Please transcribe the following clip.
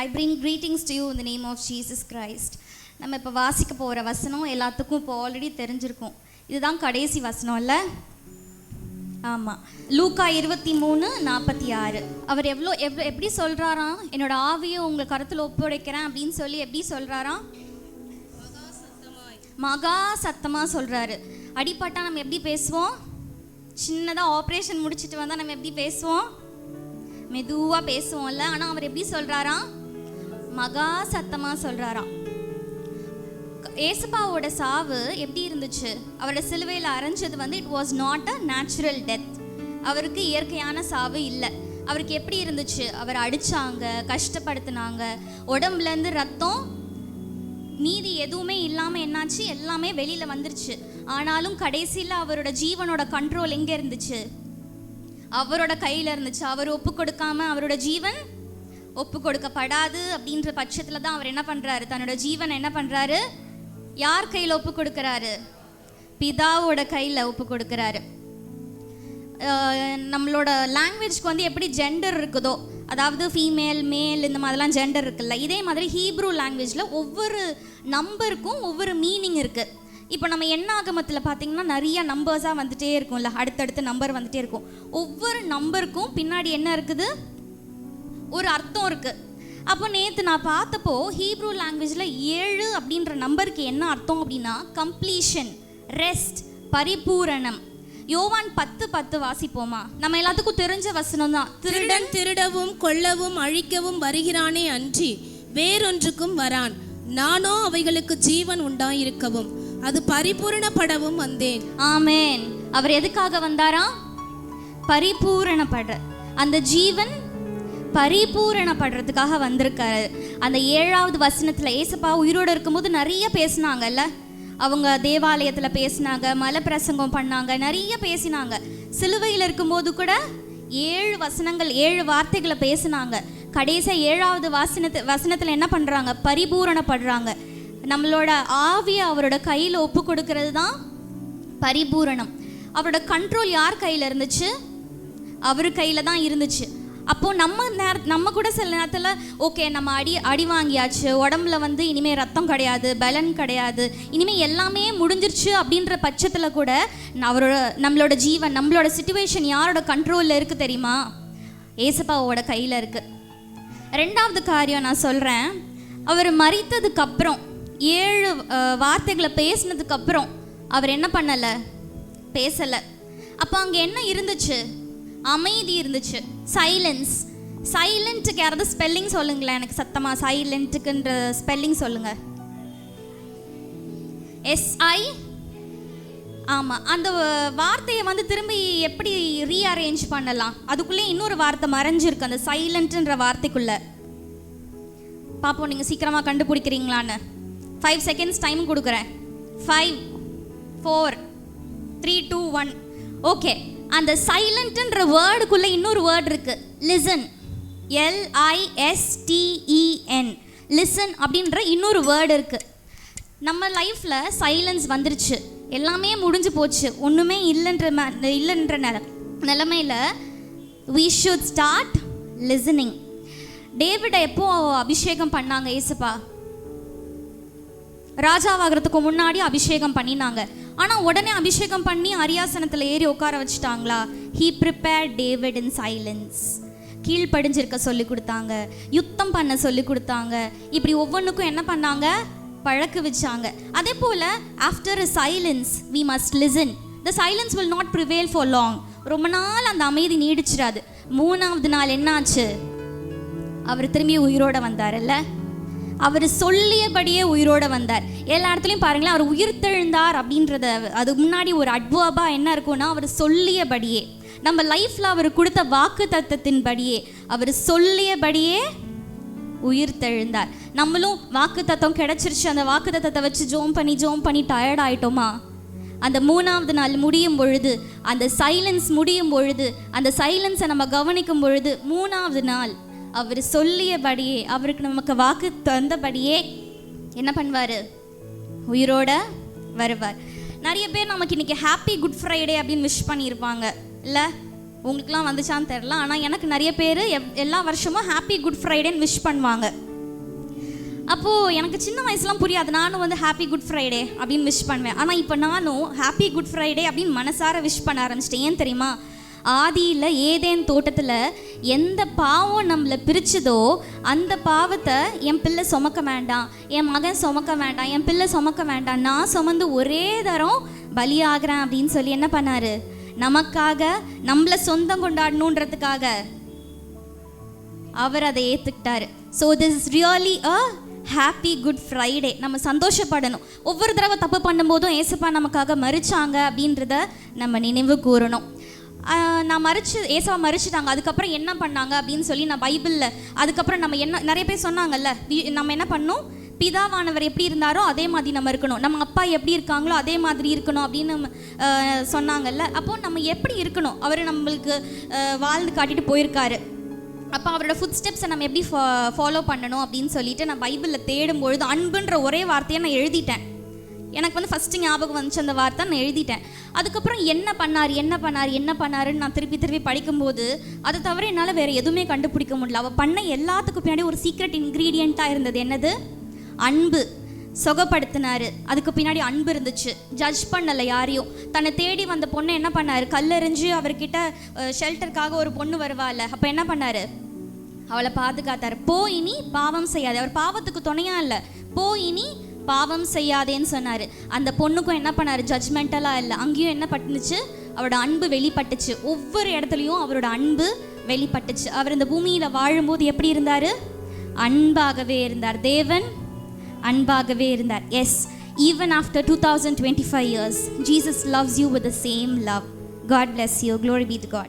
I bring greetings to you in the name of Jesus Christ. நம்ம இப்போ வாசிக்க போகிற வசனம் எல்லாத்துக்கும் இப்போ ஆல்ரெடி தெரிஞ்சிருக்கும். இதுதான் கடைசி வசனம் இல்லை? ஆமாம். லூக்கா 23:46. அவர் எப்படி சொல்கிறாராம்? என்னோட ஆவியை உங்கள் கருத்தில் ஒப்படைக்கிறேன் அப்படின்னு சொல்லி எப்படி சொல்கிறாராம்? மகா சத்தமாக சொல்கிறாரு. அடிப்பட்டா நம்ம எப்படி பேசுவோம்? சின்னதாக ஆப்ரேஷன் முடிச்சுட்டு வந்தால் நம்ம எப்படி பேசுவோம்? மெதுவாக பேசுவோம்ல. ஆனால் அவர் எப்படி சொல்கிறாராம்? மகா சத்தமாக சொல்கிறாராம். ஏசப்பாவோட சாவு எப்படி இருந்துச்சு? அவரோட சிலுவையில் அரைஞ்சது it was not a natural death. அவருக்கு இயற்கையான சாவு இல்லை. அவருக்கு எப்படி இருந்துச்சு? அவர் அடித்தாங்க, கஷ்டப்படுத்தினாங்க, உடம்புலேருந்து ரத்தம் மீதி எதுவுமே இல்லாமல் என்னாச்சு? எல்லாமே வெளியில் வந்துருச்சு. ஆனாலும் கடைசியில் அவரோட ஜீவனோட கண்ட்ரோல் எங்கே இருந்துச்சு? அவரோட கையில் இருந்துச்சு. அவர் ஒப்பு கொடுக்காம அவரோட ஜீவன் ஒப்பு கொடுக்கப்படாது அப்படின்ற பட்சத்தில் தான் அவர் என்ன பண்ணுறாரு? தன்னோட ஜீவனை என்ன பண்ணுறாரு? யார் கையில் ஒப்பு கொடுக்குறாரு? பிதாவோட கையில் ஒப்பு கொடுக்குறாரு. நம்மளோட லாங்குவேஜ்க்கு எப்படி ஜெண்டர் இருக்குதோ, அதாவது ஃபீமேல் மேல் இந்த மாதிரிலாம் ஜெண்டர் இருக்குல்ல, இதே மாதிரி ஹீப்ரூ லாங்குவேஜில் ஒவ்வொரு நம்பருக்கும் ஒவ்வொரு மீனிங் இருக்குது. இப்போ நம்ம எண்ணாகமத்தில் பார்த்திங்கன்னா நிறைய நம்பர்ஸாக வந்துகிட்டே இருக்கும்ல, அடுத்தடுத்து நம்பர் வந்துகிட்டே இருக்கும். ஒவ்வொரு நம்பருக்கும் பின்னாடி என்ன இருக்குது? ஒரு அர்த்தம் இருக்குது. அப்போ நேற்று நான் பார்த்தப்போ ஹீப்ரூ லாங்குவேஜில் 7 அப்படின்ற நம்பருக்கு என்ன அர்த்தம் அப்படின்னா கம்ப்ளீஷன், ரெஸ்ட், பரிபூரணம். யோவான் 10:10 வாசிப்போமா? நம்ம எல்லாத்துக்கும் தெரிஞ்ச வசனம் தான். திருடன் திருடவும் கொல்லவும் அழிக்கவும் வருகிறானே அன்றி வேறொன்றுக்கும் வரான். நானோ அவைகளுக்கு ஜீவன் உண்டாயிருக்கவும் அது பரிபூரணப்படவும் வந்தேன். ஆமேன். அவர் எதுக்காக வந்தாரா? பரிபூரணப்பட, அந்த ஜீவன் பரிபூரணப்படுறதுக்காக வந்திருக்காரு. அந்த 7வது வசனத்தில் ஏசப்பா உயிரோடு இருக்கும்போது நிறைய பேசினாங்கல்ல. அவங்க தேவாலயத்தில் பேசினாங்க, மலை பிரசங்கம் பண்ணாங்க, நிறைய பேசினாங்க. சிலுவையில் இருக்கும்போது கூட 7 வசனங்கள் 7 வார்த்தைகளை பேசினாங்க. கடைசியாக 7வது வசனத்தில் என்ன பண்ணுறாங்க? பரிபூரணப்படுறாங்க. நம்மளோட ஆவியை அவரோட கையில் ஒப்பு கொடுக்கறது தான் பரிபூரணம். அவரோட கண்ட்ரோல் யார் கையில் இருந்துச்சு? அவர் கையில் தான் இருந்துச்சு. அப்போது நம்ம கூட சில நேரத்தில் ஓகே நம்ம அடி வாங்கியாச்சு, உடம்புல இனிமேல் ரத்தம் கிடையாது, பலன் கிடையாது, இனிமேல் எல்லாமே முடிஞ்சிருச்சு அப்படின்ற பட்சத்தில் கூட நம்மளோட ஜீவன், நம்மளோட சிச்சுவேஷன் யாரோட கண்ட்ரோலில் இருக்குது தெரியுமா? ஏசப்பாவோட கையில் இருக்குது. 2வது காரியம் நான் சொல்கிறேன். அவர் மரித்ததுக்கப்புறம் 7 வார்த்தைகளை பேசினதுக்கப்புறம் அவர் என்ன பண்ணலை? பேசலை. அப்போ அங்கே என்ன இருந்துச்சு? அமைதி இருந்துச்சு. சைலன்ஸ். சைலண்ட்டுக்கு யாராவது ஸ்பெல்லிங் சொல்லுங்களேன் எனக்கு சத்தமாக. சைலண்ட்டுக்குன்ற ஸ்பெல்லிங் சொல்லுங்க. SI. ஆமாம். அந்த வார்த்தையை திரும்பி எப்படி ரீஅரேஞ்ச் பண்ணலாம்? அதுக்குள்ளே இன்னொரு வார்த்தை மறைஞ்சிருக்கு அந்த சைலண்ட்டுன்ற வார்த்தைக்குள்ளே. பார்ப்போம் நீங்கள் சீக்கிரமாக கண்டுபிடிக்கிறீங்களான்னு. 5 செகண்ட்ஸ் டைம் கொடுக்குறேன். 5 4 3 2 1. ஓகே. அந்த சைலண்ட்ன்ற வேர்டுக்குள்ளே இன்னொரு வேர்டு இருக்குது. லிசன். LISTEN. லிசன் அப்படின்ற இன்னொரு வேர்டு இருக்குது. நம்ம லைஃப்பில் சைலன்ஸ் வந்துருச்சு, எல்லாமே முடிஞ்சு போச்சு, ஒன்றுமே இல்லைன்ற நிலைமையில் we should start listening. டேவிடை எப்போ அபிஷேகம் பண்ணாங்க? ஏசப்பா ராஜாவாகிறதுக்கு முன்னாடி அபிஷேகம் பண்ணினாங்க. ஆனால் உடனே அபிஷேகம் பண்ணி அரியாசனத்தில் ஏறி உட்கார வச்சுட்டாங்களா? He prepared David in silence. கீழ்ப்படிஞ்சிருக்க சொல்லி கொடுத்தாங்க, யுத்தம் பண்ண சொல்லி கொடுத்தாங்க. இப்படி ஒவ்வொன்றுக்கும் என்ன பண்ணாங்க? பழக்க வச்சாங்க. அதே போல் after a silence we must listen. The silence will not prevail for long. ரொம்ப நாள் அந்த அமைதி நீடிச்சிடாது. 3வது நாள் என்னாச்சு? அவர் திரும்பி உயிரோட வந்தார்ல. அவர் சொல்லியபடியே உயிரோடு வந்தார். எல்லா இடத்துலையும் பாருங்களேன், அவர் உயிர்த்தெழுந்தார் அப்படின்றத அது முன்னாடி ஒரு அட்வர்பாக என்ன இருக்குன்னா, அவர் சொல்லியபடியே. நம்ம லைஃப்பில் அவர் கொடுத்த வாக்கு தத்தத்தின்படியே, அவர் சொல்லியபடியே உயிர்த்தெழுந்தார். நம்மளும் வாக்கு தத்தம் கிடச்சிருச்சு, அந்த வாக்கு தத்தத்தை வச்சு ஜோம் பண்ணி டயர்ட் ஆகிட்டோமா? அந்த 3வது நாள் முடியும் பொழுது, அந்த சைலன்ஸ் முடியும் பொழுது, அந்த சைலன்ஸை நம்ம கவனிக்கும் பொழுது 3வது நாள் அவர் சொல்லியபடியே, அவருக்கு நமக்கு வாக்கு தந்தபடியே என்ன பண்ணுவார்? உயிரோட வருவார். நிறைய பேர் நமக்கு இன்றைக்கி ஹாப்பி குட் ஃப்ரைடே அப்படின்னு விஷ் பண்ணியிருப்பாங்க இல்லை? உங்களுக்குலாம் வந்துச்சான்னு தெரில. ஆனால் எனக்கு நிறைய பேர் எல்லா வருஷமும் ஹாப்பி குட் ஃப்ரைடேன்னு விஷ் பண்ணுவாங்க. அப்போது எனக்கு சின்ன வயசுலாம் புரியாது. நானும் வந்து ஹாப்பி குட் ஃப்ரைடே அப்படின்னு விஷ் பண்ணுவேன். ஆனால் இப்போ நானும் ஹாப்பி குட் ஃப்ரைடே அப்படின்னு மனசார விஷ் பண்ண ஆரம்பிச்சிட்டேன். ஏன் தெரியுமா? ஆதியில் ஏதேன் தோட்டத்தில் எந்த பாவம் நம்மளை பிரிச்சுதோ அந்த பாவத்தை என் பிள்ளை சுமக்க வேண்டாம், என் மகன் சுமக்க வேண்டாம், என் பிள்ளை சுமக்க வேண்டாம், நான் சுமந்து ஒரே தரம் பலியாகிறேன் அப்படின்னு சொல்லி என்ன பண்ணார்? நமக்காக, நம்மளை சொந்தம் கொண்டாடணுன்றதுக்காக அவர் அதை ஏற்றுக்கிட்டாரு. So this is really a happy good Friday. நம்ம சந்தோஷப்படணும். ஒவ்வொரு தடவை தப்பு பண்ணும்போதும் ஏசப்பா நமக்காக மறிச்சாங்க அப்படின்றத நம்ம நினைவு கூறணும். நான் ஏசப்பா மறிச்சிட்டாங்க, அதுக்கப்புறம் என்ன பண்ணாங்க அப்படின்னு சொல்லி நான் பைபிளில் அதுக்கப்புறம் நம்ம என்ன நிறைய பேர் சொன்னாங்கல்ல, நம்ம என்ன பண்ணணும்? பிதாவானவர் எப்படி இருந்தாரோ அதே மாதிரி நம்ம இருக்கணும், நம்ம அப்பா எப்படி இருக்காங்களோ அதே மாதிரி இருக்கணும் அப்படின்னு சொன்னாங்கல்ல. அப்போது நம்ம எப்படி இருக்கணும்? அவர் நம்மளுக்கு வாழ்ந்து காட்டிட்டு போயிருக்காரு. அப்போ அவரோட ஃபுட் ஸ்டெப்ஸை நம்ம எப்படி ஃபாலோ பண்ணணும் அப்படின்னு சொல்லிட்டு நான் பைபிளில் தேடும்பொழுது அன்புன்ற ஒரே வார்த்தையை நான் எழுதிட்டேன். எனக்கு வந்து ஃபஸ்ட்டு ஞாபகம் வந்துச்சு அந்த வார்த்தை, நான் எழுதிட்டேன். அதுக்கப்புறம் என்ன பண்ணாருன்னு நான் திருப்பி படிக்கும்போது அதை தவிர என்னால் வேறு எதுவுமே கண்டுபிடிக்க முடியல. அவள் பண்ண எல்லாத்துக்கும் பின்னாடி ஒரு சீக்ரெட் இன்க்ரீடியண்ட்டாக இருந்தது. என்னது? அன்பு. சுகப்படுத்தினார், அதுக்கு பின்னாடி அன்பு இருந்துச்சு. ஜட்ஜ் பண்ணலை யாரையும். தன்னை தேடி வந்த பொண்ணை என்ன பண்ணார்? கல்லெறிஞ்சு அவர்கிட்ட ஷெல்டருக்காக ஒரு பொண்ணு வருவாள், அப்போ என்ன பண்ணார்? அவளை பாதுகாத்தார். போ இனி பாவம் செய்யாதே. அவர் பாவத்துக்கு துணையாக இல்லை, போ இனி பாவம் செய்யாதேன்னு சொன்னார். அந்த பொண்ணுக்கும் என்ன பண்ணார்? ஜட்ஜ்மெண்டலாக இல்லை, அங்கேயும் என்ன பட்டுச்சு? அவரோட அன்பு வெளிப்பட்டுச்சு. ஒவ்வொரு இடத்துலையும் அவரோட அன்பு வெளிப்பட்டுச்சு. அவர் இந்த பூமியில் வாழும்போது எப்படி இருந்தார்? அன்பாகவே இருந்தார். தேவன் அன்பாகவே இருந்தார். Yes, even after 2025 years, Jesus loves you with the same love. God bless you. Glory be to God.